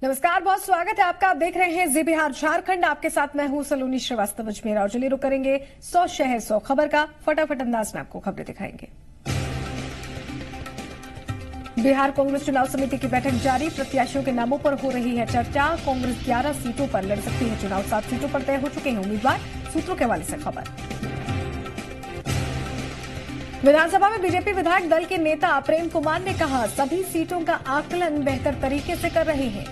नमस्कार, बहुत स्वागत है आपका। आप देख रहे हैं जी बिहार झारखंड। आपके साथ मैं हूं सलोनी श्रीवास्तव अजमेर। और चलिए रुक करेंगे 100 शहर 100 खबर का। फटाफट अंदाज में आपको खबरें दिखाएंगे। बिहार कांग्रेस चुनाव समिति की बैठक जारी। प्रत्याशियों के नामों पर हो रही है चर्चा। कांग्रेस 11 सीटों पर लड़ सकती है चुनाव। 7 सीटों पर तय हो चुके हैं उम्मीदवार। सूत्रों के हवाले से खबर। विधानसभा में बीजेपी विधायक दल के नेता प्रेम कुमार ने कहा, सभी सीटों का आकलन बेहतर तरीके से कर रहे हैं।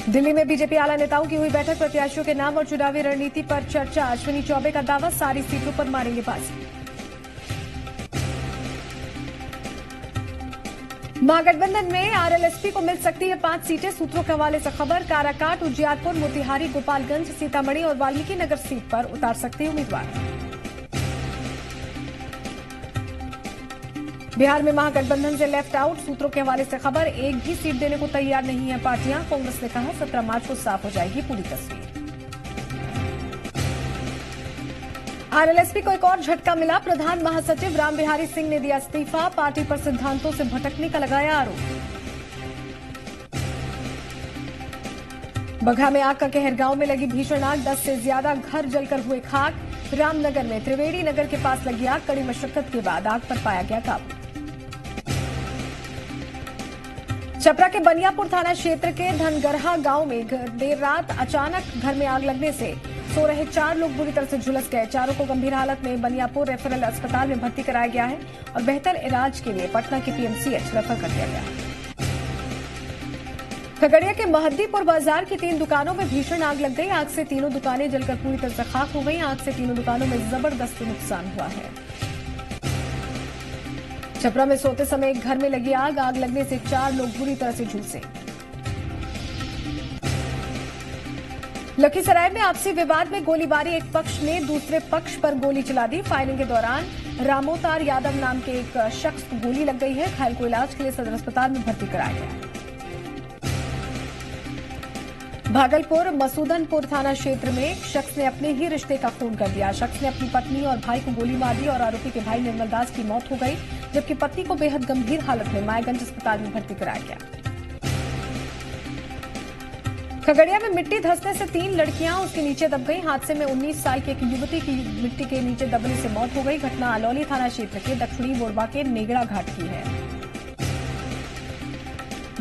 दिल्ली में बीजेपी आला नेताओं की हुई बैठक। प्रत्याशियों के नाम और चुनावी रणनीति पर चर्चा। अश्विनी चौबे का दावा, सारी सीटों पर मारेंगे बाजी। महागठबंधन में आरएलएसपी को मिल सकती है 5 सीटें। सूत्रों के हवाले से खबर। काराकाट, उजियारपुर, मोतिहारी, गोपालगंज, सीतामढ़ी और वाल्मीकि नगर सीट पर उतार सकते हैं उम्मीदवार। बिहार में महागठबंधन से लेफ्ट आउट। सूत्रों के हवाले से खबर। एक भी सीट देने को तैयार नहीं है पार्टियां। कांग्रेस ने कहा 17 मार्च को साफ हो जाएगी पूरी तस्वीर। आरएलएसपी को एक और झटका मिला। प्रधान महासचिव राम बिहारी सिंह ने दिया इस्तीफा। पार्टी पर सिद्धांतों से भटकने का लगाया आरोप। बगहा में आग का कहर। गांव में लगी भीषण आग। 10 से ज्यादा घर जलकर हुए खाक। रामनगर में त्रिवेणी नगर के पास लगी आग। कड़ी मशक्कत के बाद आग पर पाया गया काबू। छपरा के बनियापुर थाना क्षेत्र के धनगरहा गांव में देर रात अचानक घर में आग लगने से सो रहे 4 लोग बुरी तरह से झुलस गए। चारों को गंभीर हालत में बनियापुर रेफरल अस्पताल में भर्ती कराया गया है और बेहतर इलाज के लिए पटना के पीएमसीएच रेफर कर दिया गया है। खगड़िया के महद्दीपुर बाजार की 3 दुकानों में भीषण आग लग गई। आग से तीनों दुकानें जलकर पूरी तरह से खाक हो गई। आग से तीनों दुकानों में जबरदस्त नुकसान हुआ है। छपरा में सोते समय एक घर में लगी आग। आग लगने से 4 लोग बुरी तरह से झुलसे। लखीसराय में आपसी विवाद में गोलीबारी। एक पक्ष ने दूसरे पक्ष पर गोली चला दी। फायरिंग के दौरान रामोतार यादव नाम के एक शख्स को गोली लग गई है। घायल को इलाज के लिए सदर अस्पताल में भर्ती कराया गया है। भागलपुर मसूदनपुर थाना क्षेत्र में एक शख्स ने अपने ही रिश्ते का खून कर दिया। शख्स ने अपनी पत्नी और भाई को गोली मार दी और आरोपी के भाई निर्मल दास की मौत हो गई, जबकि पत्नी को बेहद गंभीर हालत में मायागंज अस्पताल में भर्ती कराया गया। खगड़िया में मिट्टी धंसने से 3 लड़कियां उसके नीचे दब गई। हादसे में 19 साल की एक युवती की मिट्टी के नीचे दबने से मौत हो गई। घटना अलौली थाना क्षेत्र के दक्षिणी बोरबा के नेगड़ा घाट की है।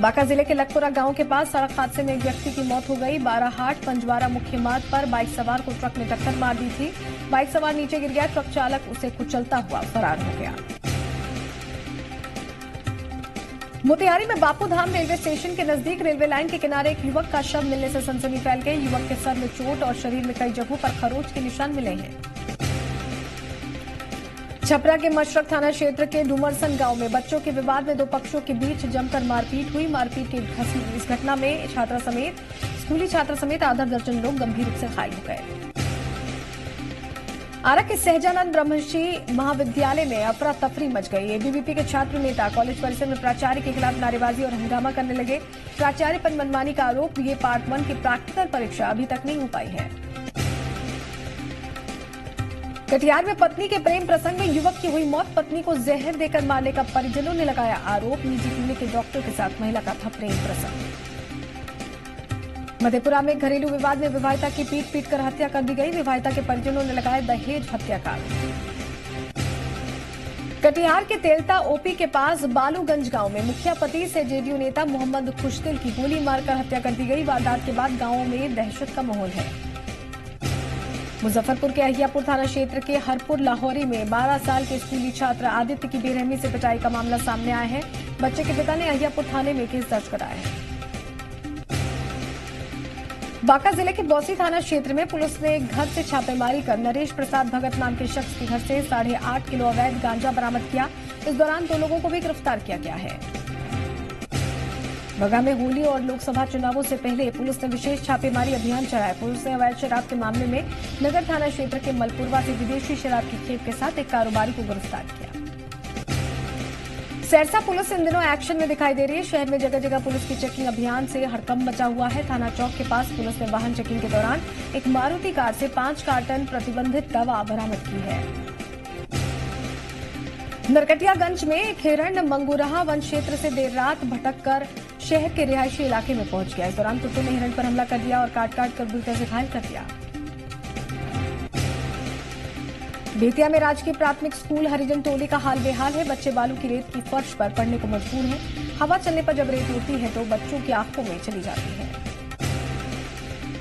बांका जिले के लखपुरा गांव के पास सड़क हादसे में एक व्यक्ति की मौत हो गई। बाराहाट पंजवारा मुख्य मार्ग पर बाइक सवार को ट्रक ने टक्कर मार दी थी। बाइक सवार नीचे गिर गया। ट्रक चालक उसे कुचलता हुआ फरार हो गया। मोतिहारी में बापूधाम रेलवे स्टेशन के नजदीक रेलवे लाइन के किनारे एक युवक का शव मिलने से सनसनी फैल गई। युवक के सर में चोट और शरीर में कई जगहों पर खरोंच के निशान मिले हैं। छपरा के मशरक थाना क्षेत्र के डुमरसन गांव में बच्चों के विवाद में 2 पक्षों के बीच जमकर मारपीट हुई। मारपीट की इस घटना में स्कूली छात्रा समेत आधा दर्जन लोग गंभीर रूप से घायल हो गए। आरा के सहजानंद ब्रह्मश्री महाविद्यालय में अफरा तफरी मच गई। एबीवीपी के छात्र नेता कॉलेज परिसर में प्राचार्य के खिलाफ नारेबाजी और हंगामा करने लगे। प्राचार्य पर मनमानी का आरोप। ये पार्ट 1 की प्रैक्टिकल परीक्षा अभी तक नहीं हो पाई है। कटिहार में पत्नी के प्रेम प्रसंग में युवक की हुई मौत। पत्नी को जहर देकर मारने का परिजनों ने लगाया आरोप। निजी क्लिनिक के डॉक्टर के साथ महिला का था प्रेम प्रसंग। मधेपुरा में घरेलू विवाद में विवाहिता की पीट कर हत्या कर दी गई। विवाहिता के परिजनों ने लगाया दहेज हत्या का आरोप। कटिहार के तेलता ओपी के पास बालूगंज गांव में मुखिया पति से जेडीयू नेता मोहम्मद खुशदिल की गोली मारकर हत्या कर दी गई। वारदात के बाद गांव में दहशत का माहौल है। मुजफ्फरपुर के अहियापुर थाना क्षेत्र के हरपुर लाहौरी में 12 साल के स्कूली छात्र आदित्य की बेरहमी से पिटाई का मामला सामने आया है। बच्चे के पिता ने अहियापुर थाने में केस दर्ज कराया है। बांका जिले के बौसी थाना क्षेत्र में पुलिस ने घर से छापेमारी कर नरेश प्रसाद भगत नाम के शख्स के घर से 8.5 किलो अवैध गांजा बरामद किया। इस दौरान 2 लोगों को भी गिरफ्तार किया गया है। बगहा में होली और लोकसभा चुनावों से पहले पुलिस ने विशेष छापेमारी अभियान चलाया। पुलिस ने अवैध शराब के मामले में नगर थाना क्षेत्र के मलपुरवा से विदेशी शराब की खेप के साथ एक कारोबारी को गिरफ्तार किया। सरसा पुलिस इन दिनों एक्शन में दिखाई दे रही है। शहर में जगह जगह पुलिस की चेकिंग अभियान से हड़कंप मचा हुआ है। थाना चौक के पास पुलिस ने वाहन चेकिंग के दौरान एक मारुति कार से 5 कार्टन प्रतिबंधित दवा बरामद की है। नरकटियागंज में एक हिरण मंगूरहा वन क्षेत्र से देर रात भटक कर शहर के रिहायशी इलाके में पहुंच गया। इस दौरान कुत्ते ने हिरण पर हमला कर दिया और काट काट कर बुरी तरह से घायल कर दिया। बेतिया में राजकीय प्राथमिक स्कूल हरिजन टोली का हाल बेहाल है। बच्चे बालू की रेत की फर्श पर पढ़ने को मजबूर हैं। हवा चलने पर जब रेत उड़ती है तो बच्चों की आंखों में चली जाती है।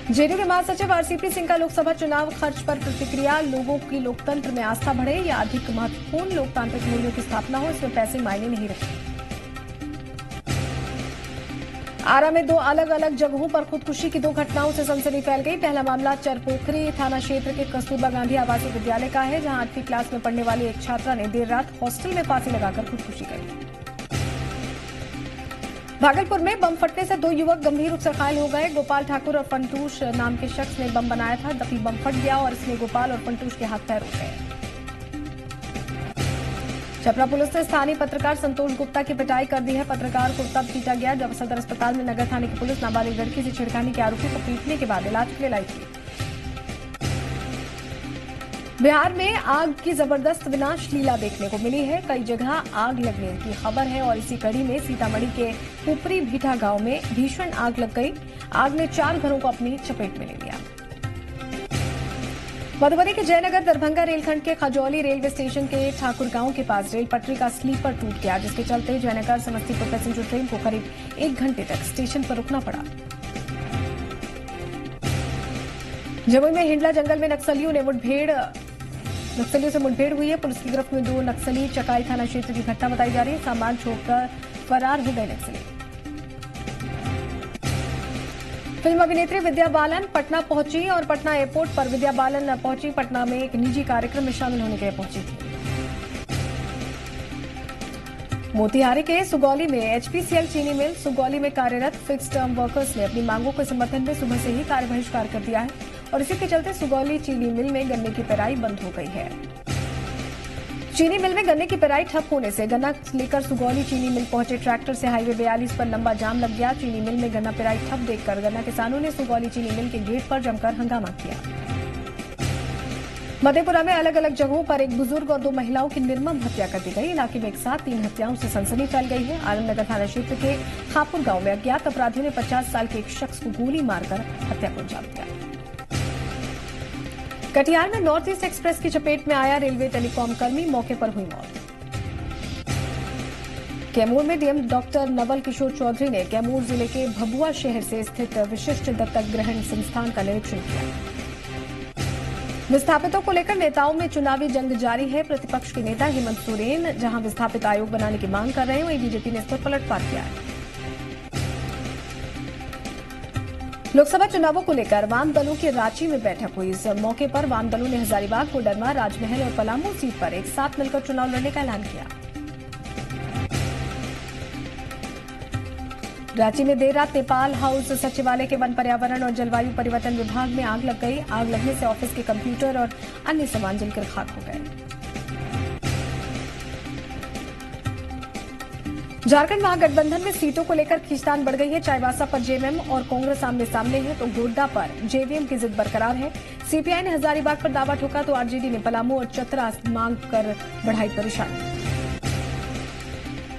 जेडीयू के महासचिव आरसीपी सिंह का लोकसभा चुनाव खर्च पर प्रतिक्रिया। लोगों की लोकतंत्र में आस्था बढ़े या अधिक महत्वपूर्ण लोकतांत्रिक मूल्यों की स्थापना हो, इसमें पैसे मायने नहीं रखते। आरा में 2 अलग अलग जगहों पर खुदकुशी की 2 घटनाओं से सनसनी फैल गई। पहला मामला चरपोखरी थाना क्षेत्र के कस्तूरबा गांधी आवासीय विद्यालय का है, जहां 8वीं क्लास में पढ़ने वाली एक छात्रा ने देर रात हॉस्टल में फांसी लगाकर खुदकुशी कर। भागलपुर में बम फटने से 2 युवक गंभीर रूप से घायल हो गए। गोपाल ठाकुर और फंटूश नाम के शख्स ने बम बनाया था, तभी बम फट गया और इसमें गोपाल और फंटूश के हाथ पैर उड़ गए। छपरा पुलिस ने स्थानीय पत्रकार संतोष गुप्ता की पिटाई कर दी है। पत्रकार को तब पीटा गया जब सदर अस्पताल में नगर थाने की पुलिस नाबालिग लड़की से छेड़खानी के आरोपी को पीटने के बाद इलाज के लिए लाई थी। बिहार में आग की जबरदस्त विनाश लीला देखने को मिली है। कई जगह आग लगने की खबर है और इसी कड़ी में सीतामढ़ी के पुपरी भीठा गांव में भीषण आग लग गई। आग ने 4 घरों को अपनी चपेट में ले लिया। मधुबनी के जयनगर दरभंगा रेलखंड के खजौली रेलवे स्टेशन के ठाकुर गांव के पास रेल पटरी का स्लीपर टूट गया, जिसके चलते जयनगर समस्तीपुर पैसेंजर ट्रेन को करीब 1 घंटे तक स्टेशन पर रुकना पड़ा। जमुई में हिंडला जंगल में नक्सलियों से मुठभेड़ हुई है। पुलिस की गिरफ्त में 2 नक्सली चकाई थाना क्षेत्र की घटना बताई जा रही है। सामान छोड़कर फरार हो गए नक्सली। फिल्म अभिनेत्री विद्या बालन पटना पहुंची और पटना एयरपोर्ट पर विद्या बालन पहुंची। पटना में एक निजी कार्यक्रम में शामिल होने के लिए पहुंची थी। मोतिहारी के सुगौली में एचपीसीएल चीनी मिल सुगौली में कार्यरत फिक्स टर्म वर्कर्स ने अपनी मांगों के समर्थन में सुबह से ही कार्य बहिष्कार कर दिया है और इसी के चलते सुगौली चीनी मिल में गन्ने की पेराई बंद हो गई है। चीनी मिल में गन्ने की पेराई ठप होने से गन्ना लेकर सुगौली चीनी मिल पहुंचे ट्रैक्टर से हाईवे 42 पर लंबा जाम लग गया। चीनी मिल में गन्ना पेराई ठप देखकर गन्ना किसानों ने सुगौली चीनी मिल के गेट पर जमकर हंगामा किया। मधेपुरा में अलग अलग जगहों पर एक बुजुर्ग और 2 महिलाओं की निर्मम हत्या कर दी गई। इलाके में एक साथ 3 हत्याओं से सनसनी फैल गई है। आलमनगर थाना क्षेत्र के खापुर गांव में अज्ञात अपराधियों ने 50 साल के एक शख्स को गोली मारकर हत्या को अंजाम दिया। कटिहार में नॉर्थ ईस्ट एक्सप्रेस की चपेट में आया रेलवे टेलीकॉम कर्मी, मौके पर हुई मौत। कैमूर में डीएम डॉक्टर नवल किशोर चौधरी ने कैमूर जिले के भभुआ शहर से स्थित विशिष्ट दत्तक ग्रहण संस्थान का निरीक्षण किया। विस्थापितों को लेकर नेताओं में चुनावी जंग जारी है। प्रतिपक्ष के नेता हेमंत सोरेन जहां विस्थापित आयोग बनाने की मांग कर रहे हैं, वहीं बीजेपी ने इस पर पलटवार किया है। लोकसभा चुनावों को लेकर वाम दलों की रांची में बैठक हुई। इस मौके पर वाम दलों ने हजारीबाग, कोडरमा, राजमहल और पलामू सीट पर एक साथ मिलकर चुनाव लड़ने का ऐलान किया। रांची में देर रात नेपाल हाउस सचिवालय के वन पर्यावरण और जलवायु परिवर्तन विभाग में आग लग गई। आग लगने से ऑफिस के कंप्यूटर और अन्य सामान जलकर खाक हो गए। झारखंड महागठबंधन में सीटों को लेकर खींचतान बढ़ गई है। चाईबासा पर जेएमएम और कांग्रेस आमने सामने है, तो गोड्डा पर जेवीएम की जिद बरकरार है। सीपीआई ने हजारीबाग पर दावा ठोका तो आरजेडी ने पलामू और चतरा मांग कर बढ़ाई परेशानी।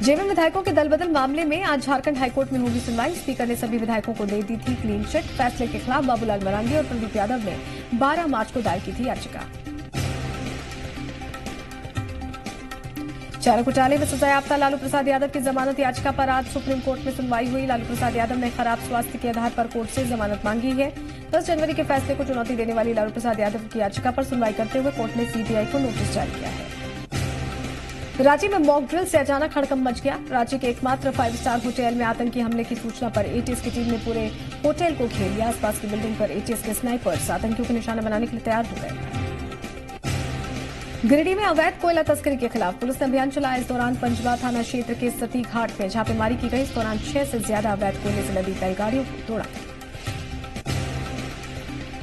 जेएमएम विधायकों के दल बदल मामले में आज झारखंड हाईकोर्ट में होगी सुनवाई। स्पीकर ने सभी विधायकों को दे दी थी क्लीन चिट। फैसले के खिलाफ बाबूलाल मरांडी और प्रदीप यादव ने 12 मार्च को दायर की थी याचिका। चारा घोटाले में सजायाफ्ता लालू प्रसाद यादव की जमानत याचिका पर आज सुप्रीम कोर्ट में सुनवाई हुई। लालू प्रसाद यादव ने खराब स्वास्थ्य के आधार पर कोर्ट से जमानत मांगी है। 10 जनवरी के फैसले को चुनौती देने वाली लालू प्रसाद यादव की याचिका पर सुनवाई करते हुए कोर्ट ने सीबीआई को नोटिस जारी किया है। रांची में मॉक ड्रिल से अचानक हड़कंप मच गया। रांची के एकमात्र 5 स्टार होटल में आतंकी हमले की सूचना पर एटीएस की टीम ने पूरे होटल को घेर लिया। आसपास की बिल्डिंग पर एटीएस के स्नाइपर्स आतंकियों को निशाना बनाने के लिए तैयार हो गए। गिरिडीह में अवैध कोयला तस्करी के खिलाफ पुलिस ने अभियान चलाया। इस दौरान पंजवा थाना क्षेत्र के सती घाट में छापेमारी की गई। इस दौरान 6 से ज्यादा अवैध कोयले से लदी कई गाड़ियों को तोड़ा।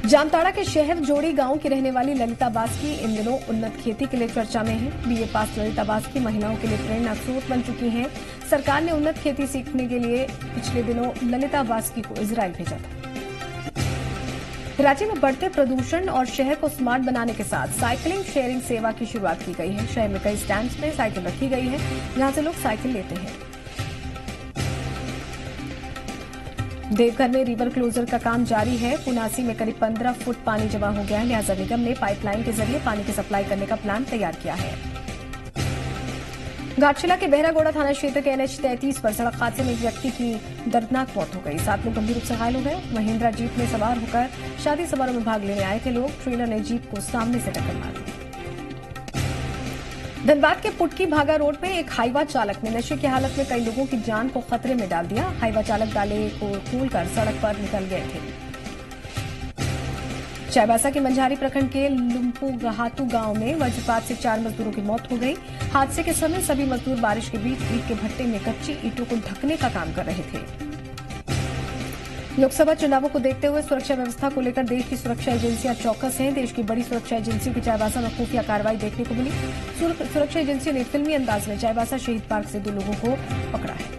जामताड़ा के शहर जोड़ी गांव की रहने वाली ललिता बास्की इन दिनों उन्नत खेती के लिए चर्चा में है। बीए पास ललिता बास्की महिलाओं के लिए प्रेरणा स्रोत बन चुकी हैं। सरकार ने उन्नत खेती सीखने के लिए पिछले दिनों ललिता बास्की को इजरायल भेजा था। रांची में बढ़ते प्रदूषण और शहर को स्मार्ट बनाने के साथ साइकिलिंग शेयरिंग सेवा की शुरुआत की गई है। शहर में कई स्टैंड्स में साइकिल रखी गई है, जहां से लोग साइकिल लेते हैं। देवघर में रिवर क्लोजर का काम जारी है। पुनासी में करीब 15 फुट पानी जमा हो गया है, लिहाजा निगम ने पाइपलाइन के जरिए पानी की सप्लाई करने का प्लान तैयार किया है। घाटशिला के बहरागोड़ा थाना क्षेत्र के NH 33 पर सड़क हादसे में एक व्यक्ति की दर्दनाक मौत हो गई। 7 लोग गंभीर रूप से घायल हो गए। महिंद्रा जीप में सवार होकर शादी समारोह में भाग लेने आए थे लोग। ट्रेलर ने जीप को सामने से टक्कर मार दी। धनबाद के पुटकी भागा रोड में एक हाईवा चालक ने नशे की हालत में कई लोगों की जान को खतरे में डाल दिया। हाईवा चालक डाले को खोलकर सड़क पर निकल गए थे। चाईबासा के मंझारी प्रखंड के लुम्पुगहातू गांव में वज्रपात से 4 मजदूरों की मौत हो गई। हादसे के समय सभी मजदूर बारिश के बीच ईंट के भट्टे में कच्ची ईंटों को ढकने का काम कर रहे थे। लोकसभा चुनावों को देखते हुए सुरक्षा व्यवस्था को लेकर देश की सुरक्षा एजेंसियां चौकस हैं। देश की बड़ी सुरक्षा एजेंसियों की चाईबासा में खुफिया कार्रवाई देखने को मिली। सुरक्षा एजेंसियों ने फिल्मी अंदाज में चाईबासा शहीद पार्क से 2 लोगों को पकड़ा है।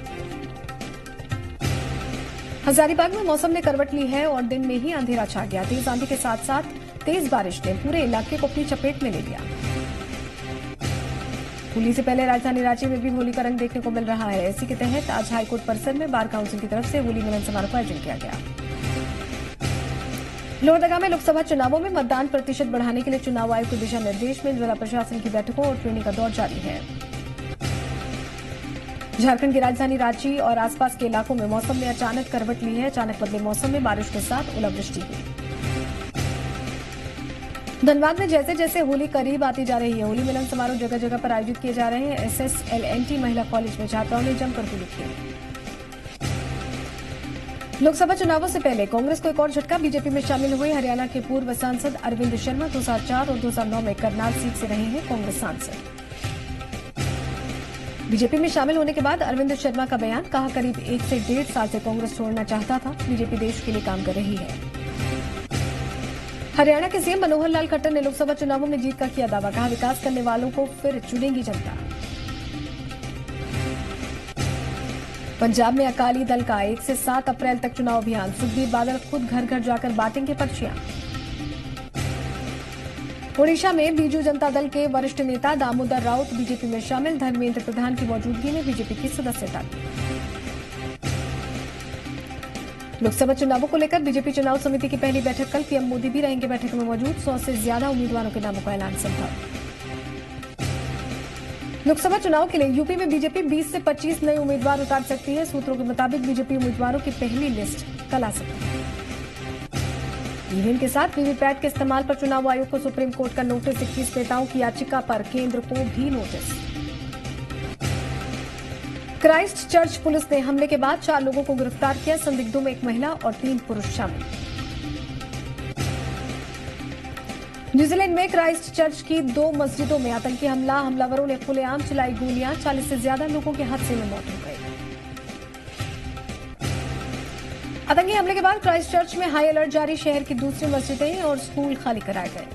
हजारीबाग में मौसम ने करवट ली है और दिन में ही अंधेरा छा गया। तेज आंधी के साथ साथ तेज बारिश ने पूरे इलाके को अपनी चपेट में ले लिया। होली से पहले राजधानी रांची में भी होली का रंग देखने को मिल रहा है। इसी के तहत आज हाईकोर्ट परिसर में बार काउंसिल की तरफ से होली मिलन समारोह का आयोजन किया गया। लोहरदगा में लोकसभा चुनावों में मतदान प्रतिशत बढ़ाने के लिए चुनाव आयोग के दिशा निर्देश में जिला प्रशासन की बैठकों और ट्रेनिंग का दौर जारी है। झारखंड की राजधानी रांची और आसपास के इलाकों में मौसम ने अचानक करवट ली है। अचानक बदले मौसम में बारिश के साथ ओलावृष्टि हुई। धनबाद में जैसे जैसे होली करीब आती जा रही है, होली मिलन समारोह जगह जगह पर आयोजित किए जा रहे हैं। SSLNT महिला कॉलेज में छात्राओं ने जमकर होली खेली। लोकसभा चुनावों से पहले कांग्रेस को एक और झटका। बीजेपी में शामिल हुए हरियाणा के पूर्व सांसद अरविंद शर्मा 2004 और 2009 में करनाल सीट से रहे हैं कांग्रेस सांसद। बीजेपी में शामिल होने के बाद अरविंद शर्मा का बयान, कहा करीब 1 से 1.5 साल से कांग्रेस छोड़ना चाहता था। बीजेपी देश के लिए काम कर रही है। हरियाणा के सीएम मनोहर लाल खट्टर ने लोकसभा चुनावों में जीत का किया दावा, कहा विकास करने वालों को फिर चुनेगी जनता। पंजाब में अकाली दल का 1 से 7 अप्रैल तक चुनाव अभियान। सुखबीर बादल खुद घर घर जाकर बांटेंगे पर्चियां। ओडिशा में बीजू जनता दल के वरिष्ठ नेता दामोदर राउत बीजेपी में शामिल। धर्मेंद्र प्रधान की मौजूदगी में बीजेपी की सदस्यता ली। लोकसभा चुनावों को लेकर बीजेपी चुनाव समिति की पहली बैठक कल। पीएम मोदी भी रहेंगे बैठक में मौजूद। 100 से ज्यादा उम्मीदवारों के नामों का ऐलान संभव। लोकसभा चुनाव के लिए यूपी में बीजेपी 20 से 25 नए उम्मीदवार उतार सकती है। सूत्रों के मुताबिक बीजेपी उम्मीदवारों की पहली लिस्ट कल आ सकती है। ईवीएम के साथ वीवीपैट के इस्तेमाल पर चुनाव आयोग को सुप्रीम कोर्ट का नोटिस। 21 नेताओं की याचिका पर केंद्र को भी नोटिस। क्राइस्ट चर्च पुलिस ने हमले के बाद 4 लोगों को गिरफ्तार किया। संदिग्धों में एक महिला और 3 पुरुष शामिल। न्यूजीलैंड में क्राइस्ट चर्च की 2 मस्जिदों में आतंकी हमला। हमलावरों ने खुलेआम चलाई गोलियां। 40 से ज्यादा लोगों के हादसे में मौत हो गई। आतंकी हमले के बाद क्राइस्ट चर्च में हाई अलर्ट जारी। शहर की दूसरी मस्जिदें और स्कूल खाली कराए गए।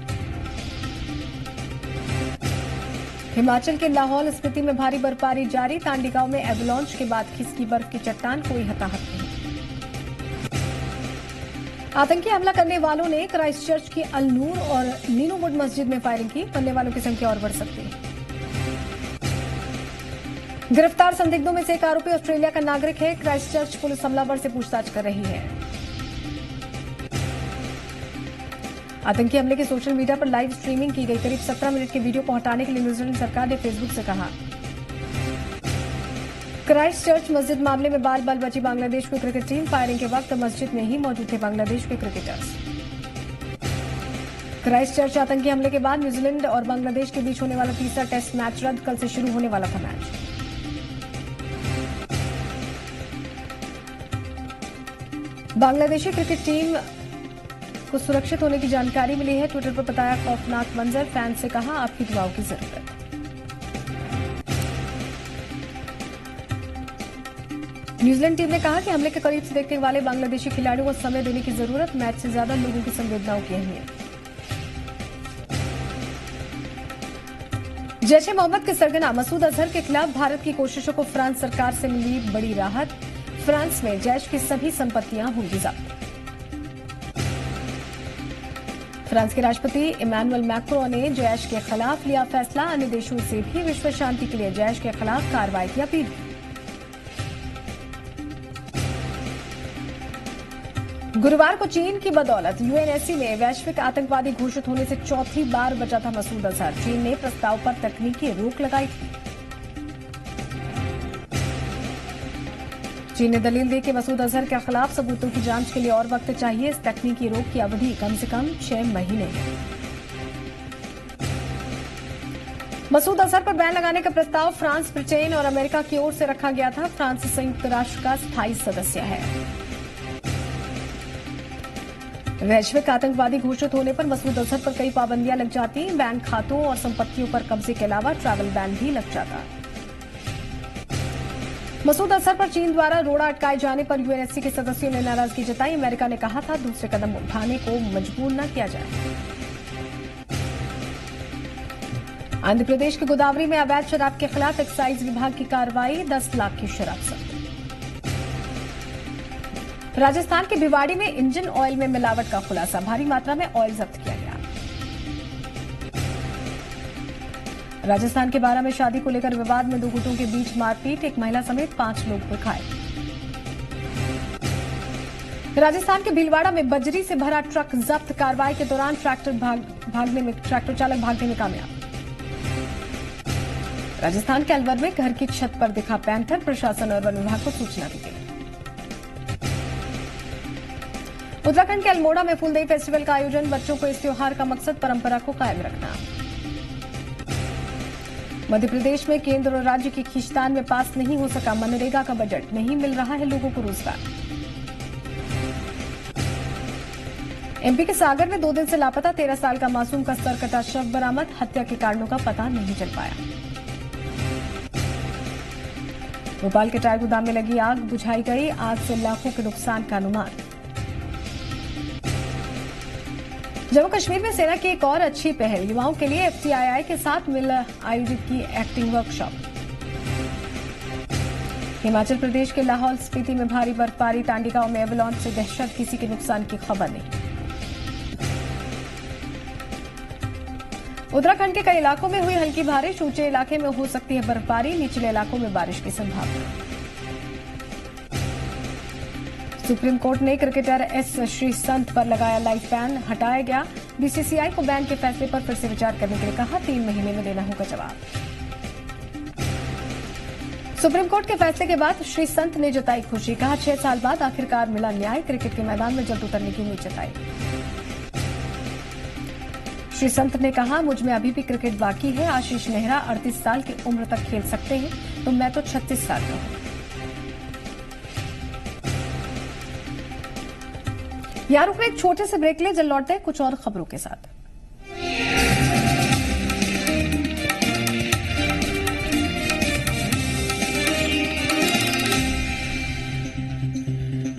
हिमाचल के लाहौल स्पीति में भारी बर्फबारी जारी। तांडी गांव में एवलांच के बाद खिसकी बर्फ की चट्टान, कोई हताहत नहीं। आतंकी हमला करने वालों ने क्राइस्ट चर्च की अल नूर और नीनोवुड मस्जिद में फायरिंग की। मरने वालों की संख्या और बढ़ सकती है। गिरफ्तार संदिग्धों में से एक आरोपी ऑस्ट्रेलिया का नागरिक है। क्राइस्ट चर्च पुलिस हमलावर से पूछताछ कर रही है। आतंकी हमले की सोशल मीडिया पर लाइव स्ट्रीमिंग की गई। करीब 17 मिनट के वीडियो को हटाने के लिए न्यूजीलैंड सरकार ने फेसबुक से कहा। क्राइस्ट चर्च मस्जिद मामले में बाल बाल बची बांग्लादेश की क्रिकेट टीम। फायरिंग के वक्त मस्जिद में ही मौजूद थे बांग्लादेश के क्रिकेटर्स। क्राइस्ट चर्च आतंकी हमले के बाद न्यूजीलैंड और बांग्लादेश के बीच होने वाला तीसरा टेस्ट मैच रद्द। कल से शुरू होने वाला था मैच। बांग्लादेशी क्रिकेट टीम को सुरक्षित होने की जानकारी मिली है। ट्विटर पर बताया खौफनाक मंजर। फैंस से कहा आपकी दुआओं की जरूरत। न्यूजीलैंड टीम ने कहा कि हमले के करीब से देखने वाले बांग्लादेशी खिलाड़ियों को समय देने की जरूरत। मैच से ज्यादा लोगों की संवेदनाओं की अहमियत। जैश ए मोहम्मद के सरगना मसूद अजहर के खिलाफ भारत की कोशिशों को फ्रांस सरकार से मिली बड़ी राहत। फ्रांस में जैश की सभी संपत्तियां होंगी जब्त। फ्रांस के राष्ट्रपति इमैनुअल मैक्रों ने जैश के खिलाफ लिया फैसला। अन्य देशों से भी विश्व शांति के लिए जैश के खिलाफ कार्रवाई की अपील की। गुरुवार को चीन की बदौलत यूएनएससी में वैश्विक आतंकवादी घोषित होने से चौथी बार बचा था मसूद अजहर। चीन ने प्रस्ताव पर तकनीकी रोक लगाई थी। चीन ने दलील दी कि मसूद अजहर के खिलाफ सबूतों की जांच के लिए और वक्त चाहिए। इस तकनीकी रोक की अवधि कम से कम 6 महीने है। मसूद अजहर पर बैन लगाने का प्रस्ताव फ्रांस, ब्रिटेन और अमेरिका की ओर से रखा गया था। फ्रांस संयुक्त राष्ट्र का स्थायी सदस्य है। वैश्विक आतंकवादी घोषित होने पर मसूद अजहर पर कई पाबंदियां लग जाती। बैंक खातों और संपत्तियों पर कब्जे के अलावा ट्रैवल बैन भी लग जाता। मसूद अजहर पर चीन द्वारा रोड़ा अटकाए जाने पर यूएनएससी के सदस्यों ने नाराजगी जताई। अमेरिका ने कहा था दूसरे कदम उठाने को मजबूर न किया जाए। आंध्र प्रदेश के गोदावरी में अवैध शराब के खिलाफ एक्साइज विभाग की कार्रवाई। 10 लाख की शराब जब्त। राजस्थान के भिवाड़ी में इंजन ऑयल में मिलावट का खुलासा। भारी मात्रा में ऑयल जब्त किया गया। राजस्थान के बारां में शादी को लेकर विवाद में 2 गुटों के बीच मारपीट। एक महिला समेत 5 लोग हुए घायल। राजस्थान के भीलवाड़ा में बजरी से भरा ट्रक जब्त। कार्रवाई के दौरान ट्रैक्टर चालक भागने में कामयाब। राजस्थान के अलवर में घर की छत पर दिखा पैंथर। प्रशासन और वन विभाग को सूचना दी गई। उत्तराखंड के अल्मोड़ा में फूलदेई फेस्टिवल का आयोजन। बच्चों को इस त्योहार का मकसद परंपरा को कायम रखना। मध्य प्रदेश में केंद्र और राज्य की खींचतान में पास नहीं हो सका मनरेगा का बजट। नहीं मिल रहा है लोगों को रोजगार। एमपी के सागर में 2 दिन से लापता 13 साल का मासूम का सर कटा शव बरामद। हत्या के कारणों का पता नहीं चल पाया। भोपाल के टायर गोदाम में लगी आग बुझाई गई। आग से लाखों के नुकसान का अनुमान। जम्मू कश्मीर में सेना की एक और अच्छी पहल। युवाओं के लिए एफटीआईआई के साथ मिल आयोजित की एक्टिंग वर्कशॉप। हिमाचल प्रदेश के लाहौल स्पीति में भारी बर्फबारी। टांडी गांव में एवलांच से दहशत। किसी के नुकसान की खबर नहीं। उत्तराखंड के कई इलाकों में हुई हल्की बारिश। ऊंचे इलाके में हो सकती है बर्फबारी। निचले इलाकों में बारिश की संभावना। सुप्रीम कोर्ट ने क्रिकेटर एस श्रीसंत पर लगाया लाइफ बैन। हटाया गया। बीसीसीआई को बैन के फैसले पर फिर से विचार करने के लिए कहा। 3 महीने में देना होगा जवाब। सुप्रीम कोर्ट के फैसले के बाद श्रीसंत ने जताई खुशी। कहा 6 साल बाद आखिरकार मिला न्याय। क्रिकेट के मैदान में जल्द उतरने की उम्मीद जताई। श्रीसंत ने कहा मुझ में अभी भी क्रिकेट बाकी है। आशीष नेहरा 38 साल की उम्र तक खेल सकते हैं तो मैं तो 36 साल का हूं। यार रुक एक छोटे से ब्रेक ले। जल्द लौटते हैं कुछ और खबरों के साथ।